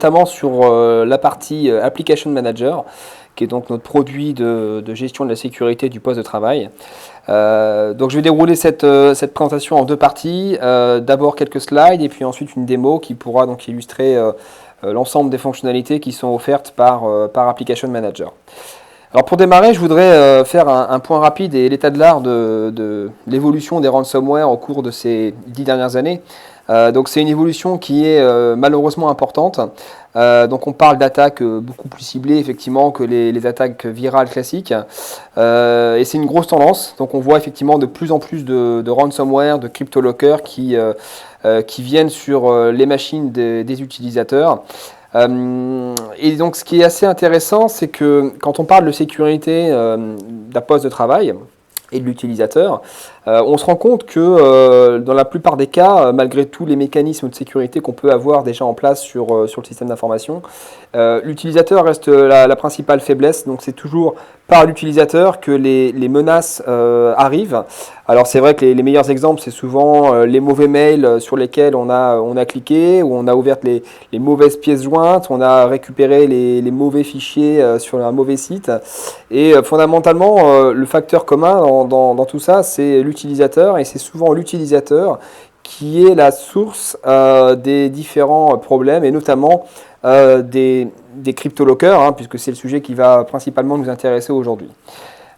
notamment sur la partie Application Manager, qui est donc notre produit de gestion de la sécurité du poste de travail. Donc je vais dérouler cette présentation en deux parties. D'abord quelques slides et puis ensuite une démo qui pourra donc illustrer l'ensemble des fonctionnalités qui sont offertes par Application Manager. Alors pour démarrer, je voudrais faire un point rapide et l'état de l'art de l'évolution des ransomware au cours de ces 10 dernières années. Donc c'est une évolution qui est malheureusement importante. Donc on parle d'attaques beaucoup plus ciblées effectivement que les attaques virales classiques. Et c'est une grosse tendance. Donc on voit effectivement de plus en plus de ransomware, de cryptolockers qui viennent sur les machines des utilisateurs. Et donc ce qui est assez intéressant, c'est que quand on parle de sécurité d'un poste de travail et de l'utilisateur, on se rend compte que dans la plupart des cas, malgré tous les mécanismes de sécurité qu'on peut avoir déjà en place sur le système d'information, l'utilisateur reste la principale faiblesse. Donc c'est toujours par l'utilisateur que les menaces arrivent. Alors c'est vrai que les meilleurs exemples, c'est souvent les mauvais mails sur lesquels on a cliqué, ou on a ouvert les mauvaises pièces jointes, on a récupéré les mauvais fichiers sur un mauvais site. Et fondamentalement, le facteur commun dans tout ça, c'est l'utilisateur, et c'est souvent l'utilisateur qui est la source des différents problèmes, et notamment des cryptolockers, puisque c'est le sujet qui va principalement nous intéresser aujourd'hui.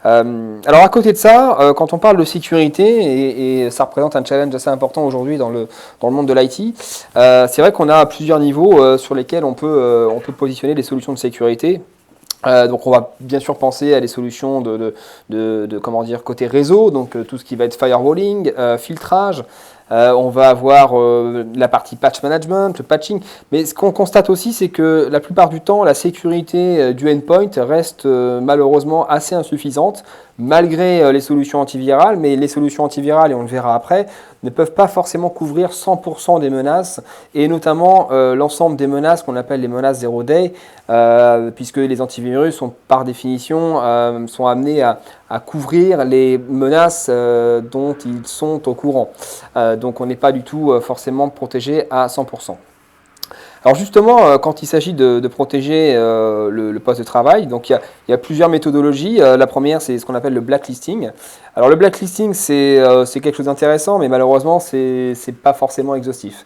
Alors à côté de ça, quand on parle de sécurité, et ça représente un challenge assez important aujourd'hui dans le monde de l'IT, c'est vrai qu'on a plusieurs niveaux sur lesquels on peut positionner des solutions de sécurité. Donc on va bien sûr penser à des solutions comment dire, côté réseau, donc tout ce qui va être firewalling, filtrage. On va avoir la partie patch management, le patching. Mais ce qu'on constate aussi, c'est que la plupart du temps, la sécurité du endpoint reste malheureusement assez insuffisante, malgré les solutions antivirales. Mais les solutions antivirales, et on le verra après, ne peuvent pas forcément couvrir 100% des menaces, et notamment l'ensemble des menaces qu'on appelle les menaces zero day, puisque les antivirus sont par définition sont amenés à couvrir les menaces dont ils sont au courant. Donc on n'est pas du tout forcément protégé à 100%. Alors justement, quand il s'agit de protéger le poste de travail, donc il y a plusieurs méthodologies. La première, c'est ce qu'on appelle le blacklisting. Alors le blacklisting, c'est quelque chose d'intéressant, mais malheureusement, c'est pas forcément exhaustif.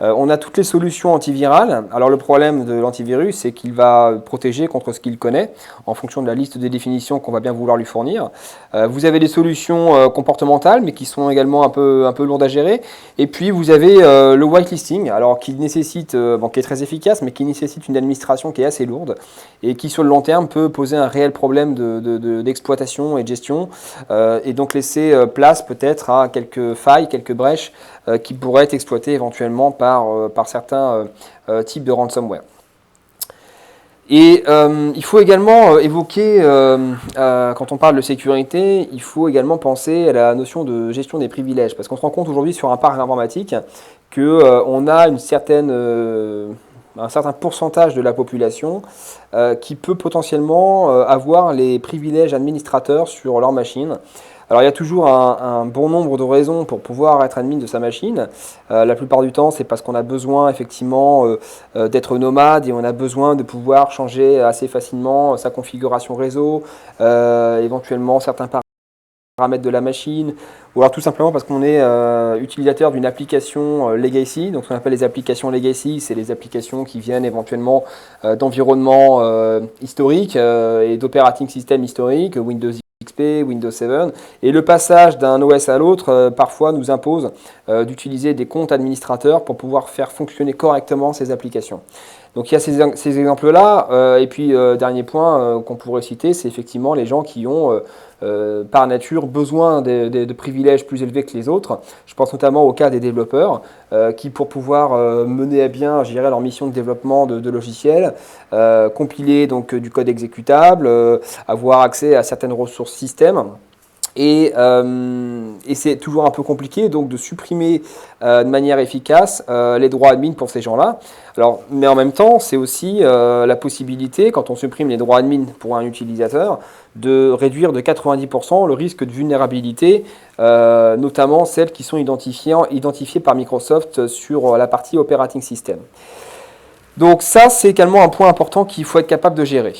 On a toutes les solutions antivirales. Alors le problème de l'antivirus, c'est qu'il va protéger contre ce qu'il connaît, en fonction de la liste des définitions qu'on va bien vouloir lui fournir. Vous avez des solutions comportementales, mais qui sont également un peu lourdes à gérer. Et puis vous avez le whitelisting, alors qui nécessite, qui est très efficace, mais qui nécessite une administration qui est assez lourde, et qui sur le long terme peut poser un réel problème d'exploitation et de gestion, et donc laisser place peut-être à quelques failles, quelques brèches qui pourraient être exploitées éventuellement par certains types de ransomware. Et il faut également évoquer, quand on parle de sécurité, il faut également penser à la notion de gestion des privilèges, parce qu'on se rend compte aujourd'hui sur un parc informatique qu'on a un certain pourcentage de la population qui peut potentiellement avoir les privilèges administrateurs sur leur machine. Alors il y a toujours un bon nombre de raisons pour pouvoir être admin de sa machine. La plupart du temps, c'est parce qu'on a besoin effectivement d'être nomade, et on a besoin de pouvoir changer assez facilement sa configuration réseau, éventuellement certains paramètres de la machine, ou alors tout simplement parce qu'on est utilisateur d'une application legacy. Donc ce qu'on appelle les applications legacy, c'est les applications qui viennent éventuellement d'environnements historiques et d'operating system historiques, Windows XP, Windows 7, et le passage d'un OS à l'autre parfois nous impose d'utiliser des comptes administrateurs pour pouvoir faire fonctionner correctement ces applications. Donc il y a ces exemples-là, et puis dernier point qu'on pourrait citer, c'est effectivement les gens qui ont par nature besoin de privilèges plus élevés que les autres. Je pense notamment au cas des développeurs qui, pour pouvoir mener à bien, je dirais, leur mission de développement de logiciels, compiler donc du code exécutable, avoir accès à certaines ressources système. Et c'est toujours un peu compliqué donc de supprimer de manière efficace les droits admin pour ces gens-là. Alors, mais en même temps, c'est aussi la possibilité, quand on supprime les droits admin pour un utilisateur, de réduire de 90% le risque de vulnérabilité, notamment celles qui sont identifiées par Microsoft sur la partie operating system. Donc ça, c'est également un point important qu'il faut être capable de gérer.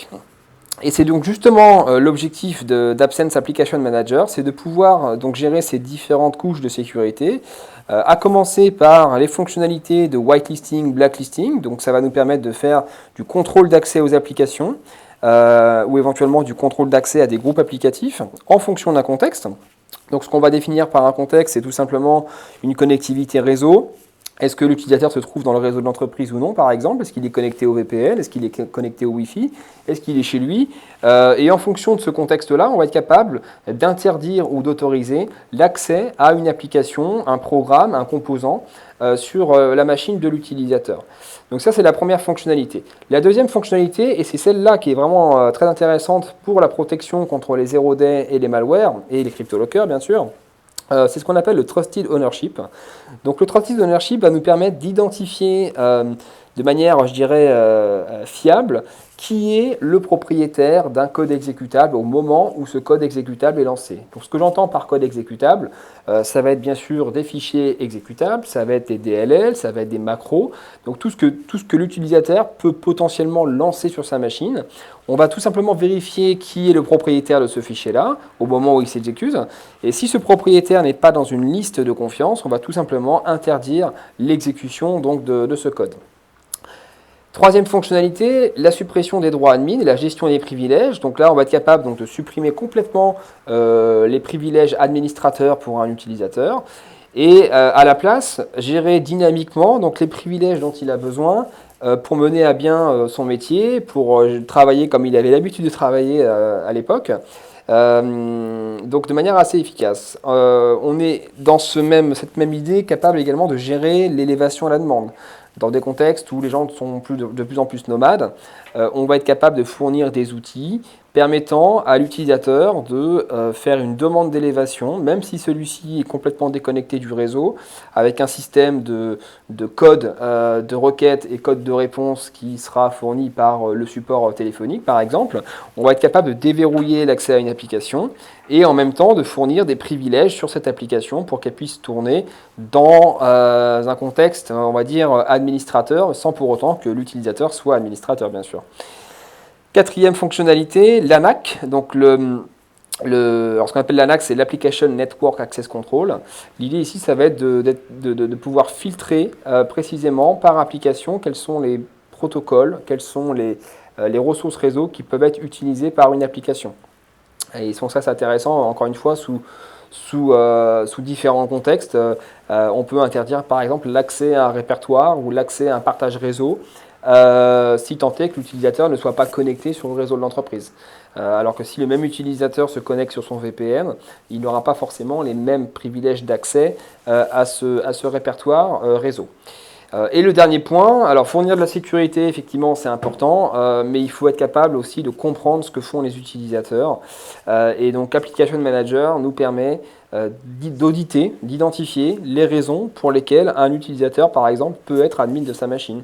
Et c'est donc justement l'objectif d'Absence Application Manager, c'est de pouvoir donc gérer ces différentes couches de sécurité, à commencer par les fonctionnalités de whitelisting, blacklisting. Donc ça va nous permettre de faire du contrôle d'accès aux applications ou éventuellement du contrôle d'accès à des groupes applicatifs en fonction d'un contexte. Donc ce qu'on va définir par un contexte, c'est tout simplement une connectivité réseau. Est-ce que l'utilisateur se trouve dans le réseau de l'entreprise ou non, par exemple? Est-ce qu'il est connecté au VPN? Est-ce qu'il est connecté au Wi-Fi? Est-ce qu'il est chez lui? Et en fonction de ce contexte-là, on va être capable d'interdire ou d'autoriser l'accès à une application, un programme, un composant sur la machine de l'utilisateur. Donc ça, c'est la première fonctionnalité. La deuxième fonctionnalité, et c'est celle-là qui est vraiment très intéressante pour la protection contre les zero day et les malwares, et les cryptolockers, bien sûr, c'est ce qu'on appelle le Trusted Ownership. Donc le Trusted Ownership va nous permettre d'identifier de manière, je dirais, fiable, qui est le propriétaire d'un code exécutable au moment où ce code exécutable est lancé. Donc ce que j'entends par code exécutable, ça va être bien sûr des fichiers exécutables, ça va être des DLL, ça va être des macros, donc tout ce que l'utilisateur peut potentiellement lancer sur sa machine. On va tout simplement vérifier qui est le propriétaire de ce fichier-là au moment où il s'exécute. Et si ce propriétaire n'est pas dans une liste de confiance, on va tout simplement interdire l'exécution donc de ce code. Troisième fonctionnalité, la suppression des droits admin et la gestion des privilèges. Donc là, on va être capable donc, de supprimer complètement les privilèges administrateurs pour un utilisateur et à la place, gérer dynamiquement donc, les privilèges dont il a besoin pour mener à bien son métier, pour travailler comme il avait l'habitude de travailler à l'époque. Donc de manière assez efficace. On est dans cette même idée capable également de gérer l'élévation à la demande. Dans des contextes où les gens sont de plus en plus nomades, on va être capable de fournir des outils permettant à l'utilisateur de faire une demande d'élévation, même si celui-ci est complètement déconnecté du réseau, avec un système de code de requête et code de réponse qui sera fourni par le support téléphonique, par exemple. On va être capable de déverrouiller l'accès à une application et en même temps de fournir des privilèges sur cette application pour qu'elle puisse tourner dans un contexte, on va dire, administrateur, sans pour autant que l'utilisateur soit administrateur, bien sûr. Quatrième fonctionnalité, l'ANAC. Donc alors ce qu'on appelle l'ANAC, c'est l'Application Network Access Control. L'idée ici, ça va être de pouvoir filtrer précisément par application quels sont les protocoles, quelles sont les ressources réseau qui peuvent être utilisées par une application. Et ça, c'est intéressant, encore une fois, sous différents contextes. On peut interdire, par exemple, l'accès à un répertoire ou l'accès à un partage réseau, si tant est que l'utilisateur ne soit pas connecté sur le réseau de l'entreprise. Alors que si le même utilisateur se connecte sur son VPN, il n'aura pas forcément les mêmes privilèges d'accès à ce répertoire réseau. Et le dernier point, alors fournir de la sécurité, effectivement, c'est important, mais il faut être capable aussi de comprendre ce que font les utilisateurs. Et donc, Application Manager nous permet d'auditer, d'identifier les raisons pour lesquelles un utilisateur, par exemple, peut être admin de sa machine.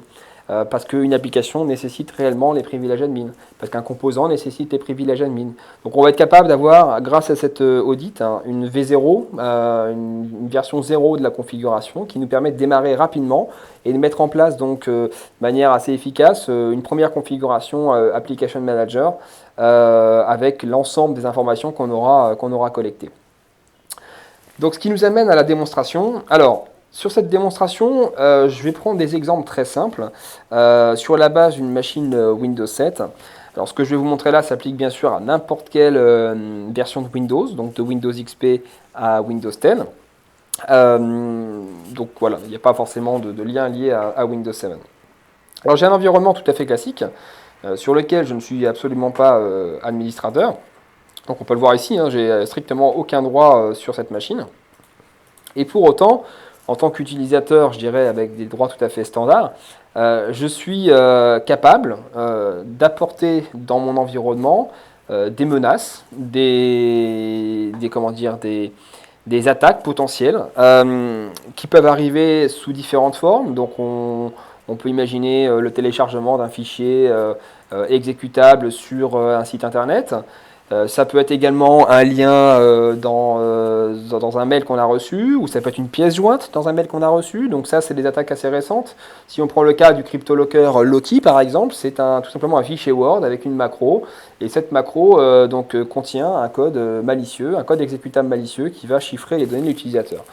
Parce qu'une application nécessite réellement les privilèges admin, parce qu'un composant nécessite les privilèges admin. Donc on va être capable d'avoir, grâce à cet audit, une V0, une version 0 de la configuration, qui nous permet de démarrer rapidement et de mettre en place donc, de manière assez efficace une première configuration Application Manager avec l'ensemble des informations qu'on aura collectées. Donc ce qui nous amène à la démonstration. Alors, sur cette démonstration, je vais prendre des exemples très simples sur la base d'une machine Windows 7. Alors ce que je vais vous montrer là s'applique bien sûr à n'importe quelle version de Windows, donc de Windows XP à Windows 10. Donc voilà, il n'y a pas forcément de lien lié à Windows 7. Alors j'ai un environnement tout à fait classique sur lequel je ne suis absolument pas administrateur. Donc on peut le voir ici, hein, j'ai strictement aucun droit sur cette machine. Et pour autant, en tant qu'utilisateur, je dirais avec des droits tout à fait standards, je suis capable d'apporter dans mon environnement des menaces, des attaques potentielles qui peuvent arriver sous différentes formes. Donc on peut imaginer le téléchargement d'un fichier exécutable sur un site internet. Ça peut être également un lien dans un mail qu'on a reçu, ou ça peut être une pièce jointe dans un mail qu'on a reçu. Donc ça, c'est des attaques assez récentes. Si on prend le cas du CryptoLocker Loki, par exemple, c'est tout simplement un fichier Word avec une macro. Et cette macro contient un code malicieux, un code exécutable malicieux qui va chiffrer les données de l'utilisateur.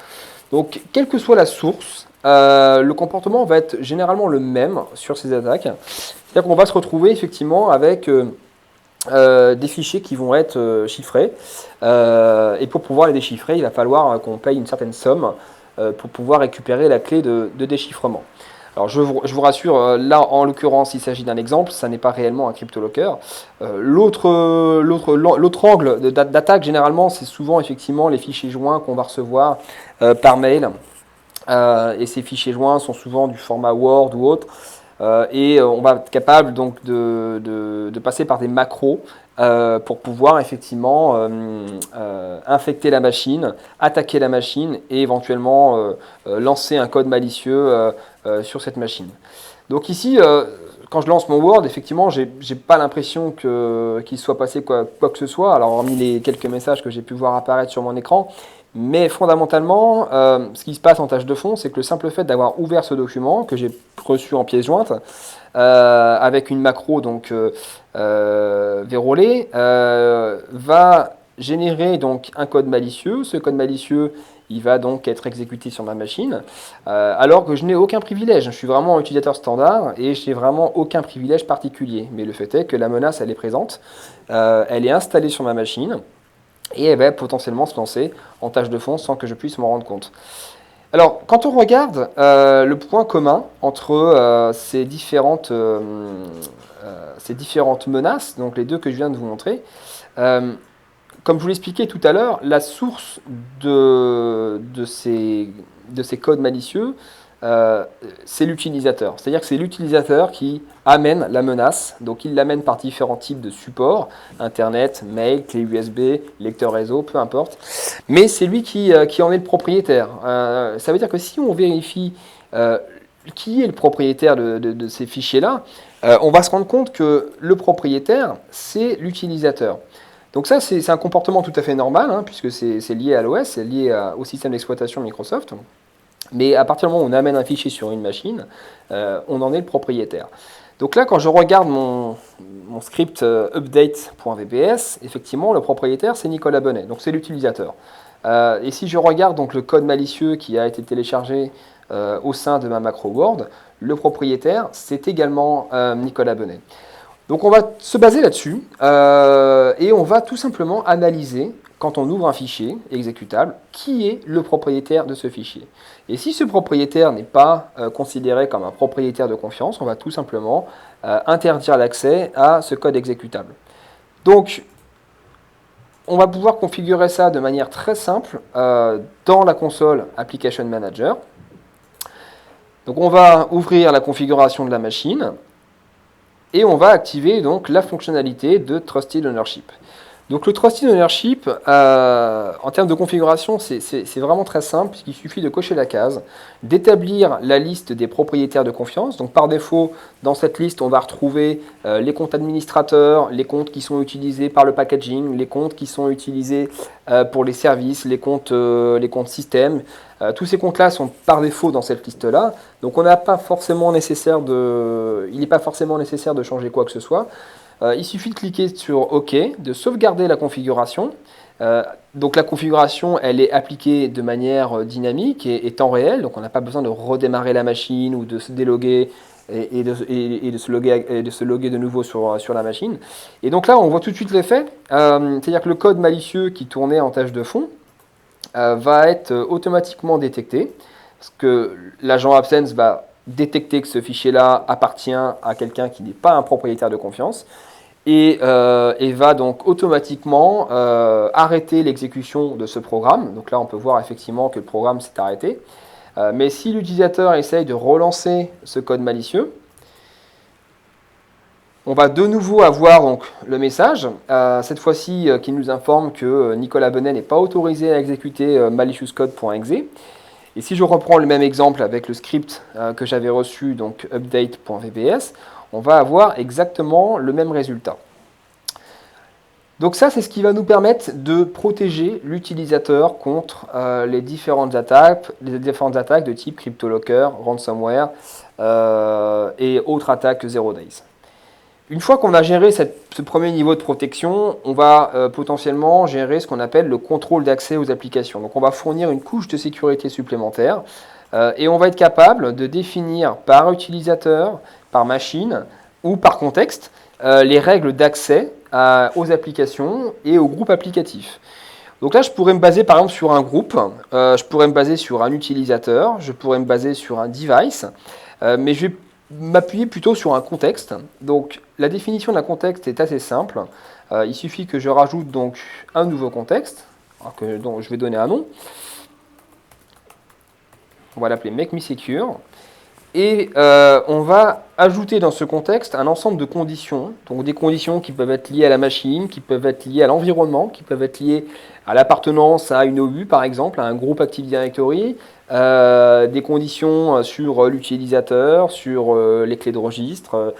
Donc, quelle que soit la source, le comportement va être généralement le même sur ces attaques. C'est-à-dire qu'on va se retrouver effectivement avec des fichiers qui vont être chiffrés. Et pour pouvoir les déchiffrer, il va falloir qu'on paye une certaine somme pour pouvoir récupérer la clé de déchiffrement. Alors je vous rassure, là en l'occurrence il s'agit d'un exemple, ça n'est pas réellement un CryptoLocker. L'autre angle d'attaque généralement c'est souvent effectivement les fichiers joints qu'on va recevoir par mail. Et ces fichiers joints sont souvent du format Word ou autre. Et on va être capable donc de passer par des macros pour pouvoir effectivement infecter la machine, attaquer la machine et éventuellement lancer un code malicieux sur cette machine. Donc ici, quand je lance mon Word, effectivement, j'ai pas l'impression qu'il soit passé quoi que ce soit, alors hormis les quelques messages que j'ai pu voir apparaître sur mon écran. Mais fondamentalement, ce qui se passe en tâche de fond, c'est que le simple fait d'avoir ouvert ce document, que j'ai reçu en pièce jointe, avec une macro donc vérolée, va générer donc un code malicieux. Ce code malicieux, il va donc être exécuté sur ma machine, alors que je n'ai aucun privilège. Je suis vraiment un utilisateur standard et je n'ai vraiment aucun privilège particulier. Mais le fait est que la menace, elle est présente, elle est installée sur ma machine, et elle va potentiellement se lancer en tâche de fond sans que je puisse m'en rendre compte. Alors, quand on regarde le point commun entre ces différentes menaces, donc les deux que je viens de vous montrer, comme je vous l'expliquais tout à l'heure, la source de ces codes malicieux, c'est l'utilisateur. C'est-à-dire que c'est l'utilisateur qui amène la menace. Donc il l'amène par différents types de supports, Internet, mail, clé USB, lecteur réseau, peu importe. Mais c'est lui qui en est le propriétaire. Ça veut dire que si on vérifie qui est le propriétaire de ces fichiers-là, on va se rendre compte que le propriétaire, c'est l'utilisateur. Donc ça, c'est un comportement tout à fait normal, hein, puisque c'est lié à l'OS, c'est lié au système d'exploitation Microsoft. Mais à partir du moment où on amène un fichier sur une machine, on en est le propriétaire. Donc là, quand je regarde mon script update.vbs, effectivement, le propriétaire, c'est Nicolas Bonnet, donc c'est l'utilisateur. Et si je regarde donc le code malicieux qui a été téléchargé au sein de ma macro Word, le propriétaire, c'est également Nicolas Bonnet. Donc on va se baser là-dessus et on va tout simplement analyser, quand on ouvre un fichier exécutable, qui est le propriétaire de ce fichier. Et si ce propriétaire n'est pas considéré comme un propriétaire de confiance, on va tout simplement interdire l'accès à ce code exécutable. Donc, on va pouvoir configurer ça de manière très simple dans la console Application Manager. Donc, on va ouvrir la configuration de la machine et on va activer donc la fonctionnalité de Trusted Ownership. Donc le Trusted Ownership, en termes de configuration, c'est vraiment très simple, puisqu'il suffit de cocher la case, d'établir la liste des propriétaires de confiance. Donc par défaut, dans cette liste, on va retrouver les comptes administrateurs, les comptes qui sont utilisés par le packaging, les comptes qui sont utilisés pour les services, les comptes système. Tous ces comptes-là sont par défaut dans cette liste-là. Donc il n'est pas forcément nécessaire de changer quoi que ce soit. Il suffit de cliquer sur OK, de sauvegarder la configuration. Donc la configuration, elle est appliquée de manière dynamique et temps réel. Donc on n'a pas besoin de redémarrer la machine ou de se déloguer et de se loguer de nouveau sur la machine. Et donc là, on voit tout de suite l'effet. C'est-à-dire que le code malicieux qui tournait en tâche de fond va être automatiquement détecté. Parce que l'agent Absence va détecter que ce fichier-là appartient à quelqu'un qui n'est pas un propriétaire de confiance. Et va donc automatiquement arrêter l'exécution de ce programme. Donc là, on peut voir effectivement que le programme s'est arrêté. Mais si l'utilisateur essaye de relancer ce code malicieux, on va de nouveau avoir donc, le message, cette fois-ci qui nous informe que Nicolas Bonnet n'est pas autorisé à exécuter maliciouscode.exe. Et si je reprends le même exemple avec le script que j'avais reçu, donc update.vbs, on va avoir exactement le même résultat. Donc ça, c'est ce qui va nous permettre de protéger l'utilisateur contre les différentes attaques de type CryptoLocker, ransomware et autres attaques Zero Days. Une fois qu'on a géré ce premier niveau de protection, on va potentiellement gérer ce qu'on appelle le contrôle d'accès aux applications. Donc on va fournir une couche de sécurité supplémentaire et on va être capable de définir par utilisateur, par machine ou par contexte les règles d'accès aux applications et aux groupes applicatifs. Donc là, je pourrais me baser par exemple sur un groupe, je pourrais me baser sur un utilisateur, je pourrais me baser sur un device, mais je vais m'appuyer plutôt sur un contexte. Donc la définition d'un contexte est assez simple. Il suffit que je rajoute donc un nouveau contexte, dont je vais donner un nom. On va l'appeler Make Me Secure. Et on va ajouter dans ce contexte un ensemble de conditions, donc des conditions qui peuvent être liées à la machine, qui peuvent être liées à l'environnement, qui peuvent être liées à l'appartenance à une OU par exemple, à un groupe Active Directory, des conditions sur l'utilisateur, sur les clés de registre.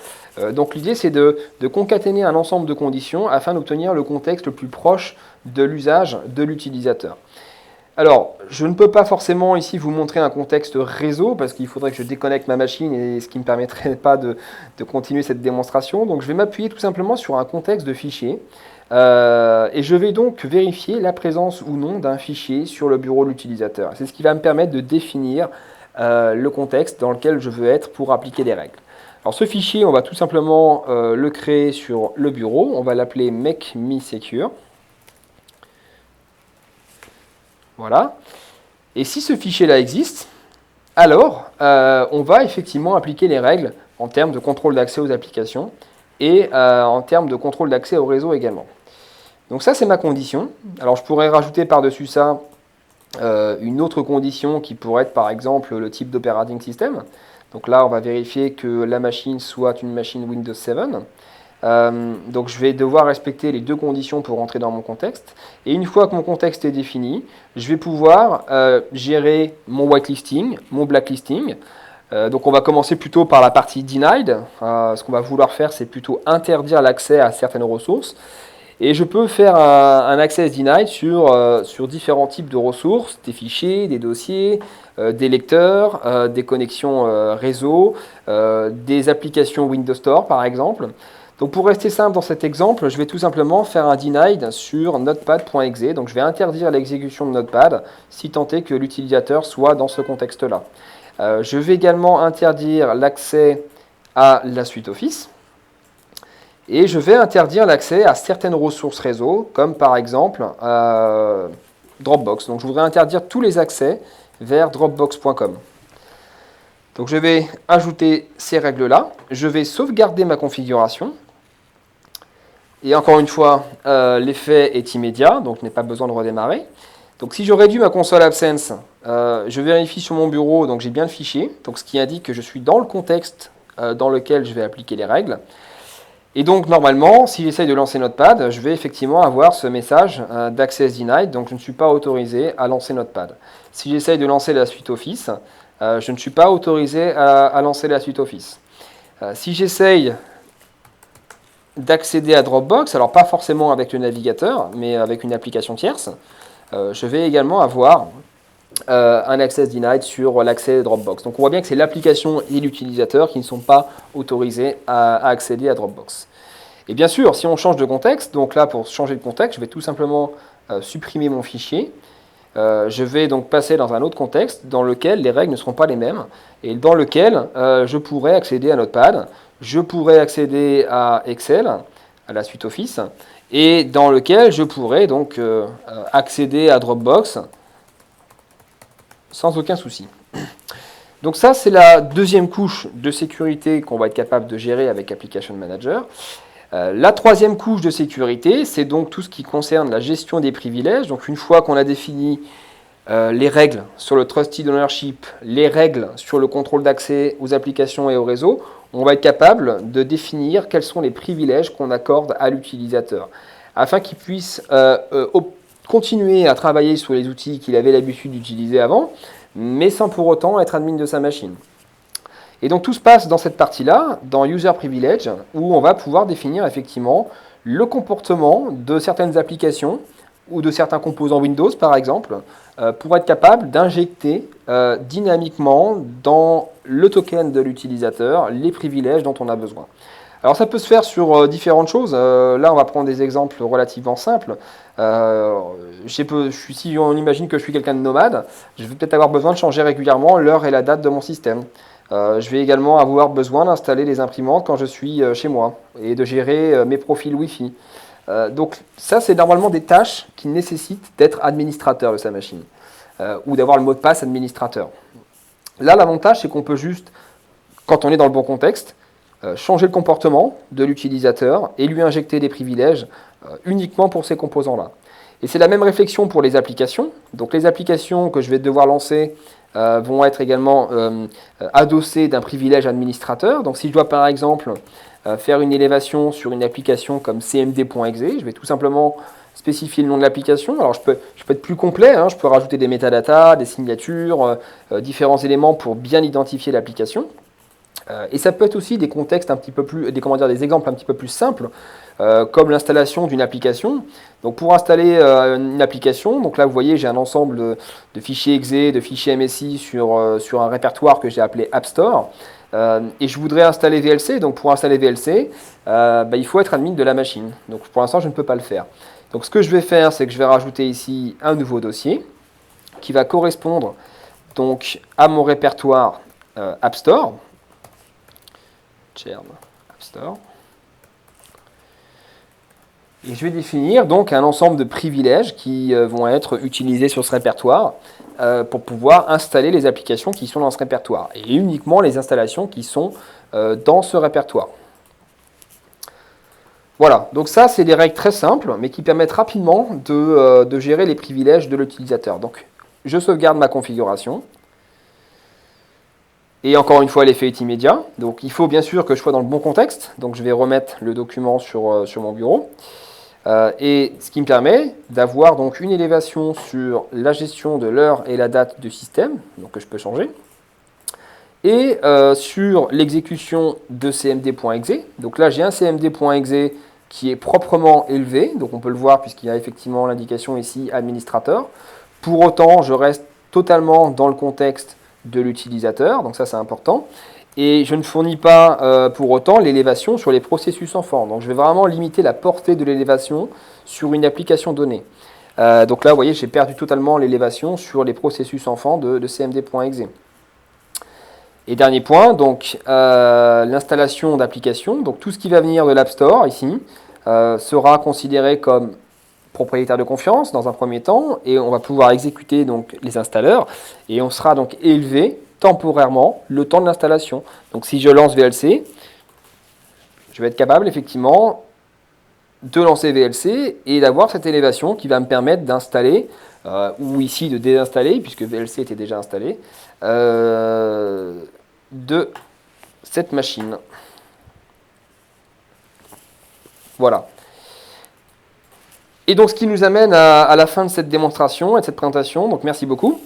Donc l'idée c'est de concaténer un ensemble de conditions afin d'obtenir le contexte le plus proche de l'usage de l'utilisateur. Alors, je ne peux pas forcément ici vous montrer un contexte réseau parce qu'il faudrait que je déconnecte ma machine et ce qui ne me permettrait pas de continuer cette démonstration. Donc, je vais m'appuyer tout simplement sur un contexte de fichier et je vais donc vérifier la présence ou non d'un fichier sur le bureau de l'utilisateur. C'est ce qui va me permettre de définir le contexte dans lequel je veux être pour appliquer des règles. Alors, ce fichier, on va tout simplement le créer sur le bureau. On va l'appeler Make Me Secure. Voilà. Et si ce fichier-là existe, alors on va effectivement appliquer les règles en termes de contrôle d'accès aux applications et en termes de contrôle d'accès au réseau également. Donc ça, c'est ma condition. Alors je pourrais rajouter par-dessus ça une autre condition qui pourrait être par exemple le type d'operating system. Donc là, on va vérifier que la machine soit une machine Windows 7. Donc je vais devoir respecter les deux conditions pour rentrer dans mon contexte. Et une fois que mon contexte est défini, je vais pouvoir gérer mon whitelisting, mon blacklisting. Donc on va commencer plutôt par la partie denied. Ce qu'on va vouloir faire, c'est plutôt interdire l'accès à certaines ressources. Et je peux faire un access denied sur différents types de ressources, des fichiers, des dossiers, des lecteurs, des connexions réseau, des applications Windows Store par exemple. Donc pour rester simple dans cet exemple, je vais tout simplement faire un denied sur notepad.exe. Donc je vais interdire l'exécution de Notepad si tant est que l'utilisateur soit dans ce contexte-là. Je vais également interdire l'accès à la suite Office. Et je vais interdire l'accès à certaines ressources réseau, comme par exemple Dropbox. Donc je voudrais interdire tous les accès vers dropbox.com. Donc je vais ajouter ces règles-là. Je vais sauvegarder ma configuration. Et encore une fois, l'effet est immédiat, donc je n'ai pas besoin de redémarrer. Donc si je réduis ma console absence, je vérifie sur mon bureau, donc j'ai bien le fichier, donc ce qui indique que je suis dans le contexte dans lequel je vais appliquer les règles. Et donc normalement, si j'essaye de lancer Notepad, je vais effectivement avoir ce message d'Access Denied, donc je ne suis pas autorisé à lancer Notepad. Si j'essaye de lancer la suite Office, je ne suis pas autorisé à lancer la suite Office. Si j'essaye d'accéder à Dropbox, alors pas forcément avec le navigateur, mais avec une application tierce, je vais également avoir un access denied sur l'accès Dropbox. Donc on voit bien que c'est l'application et l'utilisateur qui ne sont pas autorisés à accéder à Dropbox. Et bien sûr, si on change de contexte, donc là pour changer de contexte, je vais tout simplement supprimer mon fichier. Je vais donc passer dans un autre contexte dans lequel les règles ne seront pas les mêmes et dans lequel je pourrais accéder à Notepad, je pourrais accéder à Excel, à la suite Office, et dans lequel je pourrais donc accéder à Dropbox sans aucun souci. Donc ça, c'est la deuxième couche de sécurité qu'on va être capable de gérer avec Application Manager. La troisième couche de sécurité, c'est donc tout ce qui concerne la gestion des privilèges. Donc une fois qu'on a défini les règles sur le Trusted Ownership, les règles sur le contrôle d'accès aux applications et au réseau, on va être capable de définir quels sont les privilèges qu'on accorde à l'utilisateur, afin qu'il puisse continuer à travailler sur les outils qu'il avait l'habitude d'utiliser avant, mais sans pour autant être admin de sa machine. Et donc tout se passe dans cette partie-là, dans User Privilege, où on va pouvoir définir effectivement le comportement de certaines applications ou de certains composants Windows, par exemple, pour être capable d'injecter dynamiquement dans le token de l'utilisateur les privilèges dont on a besoin. Alors ça peut se faire sur différentes choses. Là, on va prendre des exemples relativement simples. Si on imagine que je suis quelqu'un de nomade, je vais peut-être avoir besoin de changer régulièrement l'heure et la date de mon système. Je vais également avoir besoin d'installer les imprimantes quand je suis chez moi et de gérer mes profils Wi-Fi. Donc ça, c'est normalement des tâches qui nécessitent d'être administrateur de sa machine ou d'avoir le mot de passe administrateur. Là, l'avantage, c'est qu'on peut juste, quand on est dans le bon contexte, changer le comportement de l'utilisateur et lui injecter des privilèges uniquement pour ces composants-là. Et c'est la même réflexion pour les applications. Donc les applications que je vais devoir lancer vont être également adossées d'un privilège administrateur. Donc si je dois par exemple faire une élévation sur une application comme cmd.exe, je vais tout simplement spécifier le nom de l'application. Alors je peux être plus complet, hein, je peux rajouter des métadatas, des signatures, différents éléments pour bien identifier l'application. Et ça peut être aussi des contextes un petit peu plus, des exemples un petit peu plus simples, comme l'installation d'une application. Donc pour installer une application, donc là vous voyez j'ai un ensemble de fichiers exe, de fichiers MSI sur un répertoire que j'ai appelé App Store. Et je voudrais installer VLC. Donc pour installer VLC, il faut être admin de la machine. Donc pour l'instant je ne peux pas le faire. Donc ce que je vais faire, c'est que je vais rajouter ici un nouveau dossier qui va correspondre donc à mon répertoire App Store. Chern App Store. Et je vais définir donc un ensemble de privilèges qui vont être utilisés sur ce répertoire pour pouvoir installer les applications qui sont dans ce répertoire et uniquement les installations qui sont dans ce répertoire. Voilà, donc ça c'est des règles très simples mais qui permettent rapidement de gérer les privilèges de l'utilisateur. Donc je sauvegarde ma configuration. Et encore une fois, l'effet est immédiat. Donc il faut bien sûr que je sois dans le bon contexte. Donc je vais remettre le document sur mon bureau. Et ce qui me permet d'avoir donc une élévation sur la gestion de l'heure et la date du système, donc que je peux changer. Et sur l'exécution de cmd.exe. Donc là, j'ai un cmd.exe qui est proprement élevé. Donc on peut le voir puisqu'il y a effectivement l'indication ici administrateur. Pour autant, je reste totalement dans le contexte de l'utilisateur, donc ça c'est important. Et je ne fournis pas pour autant l'élévation sur les processus enfants. Donc je vais vraiment limiter la portée de l'élévation sur une application donnée. Donc là, vous voyez, j'ai perdu totalement l'élévation sur les processus enfants de cmd.exe. Et dernier point, donc l'installation d'applications. Donc tout ce qui va venir de l'App Store ici sera considéré comme propriétaire de confiance dans un premier temps, et on va pouvoir exécuter donc les installeurs, et on sera donc élevé temporairement le temps de l'installation. Donc si je lance VLC, je vais être capable effectivement de lancer VLC et d'avoir cette élévation qui va me permettre d'installer, ou ici de désinstaller, puisque VLC était déjà installé, de cette machine. Voilà. Et donc ce qui nous amène à la fin de cette démonstration et de cette présentation, donc merci beaucoup.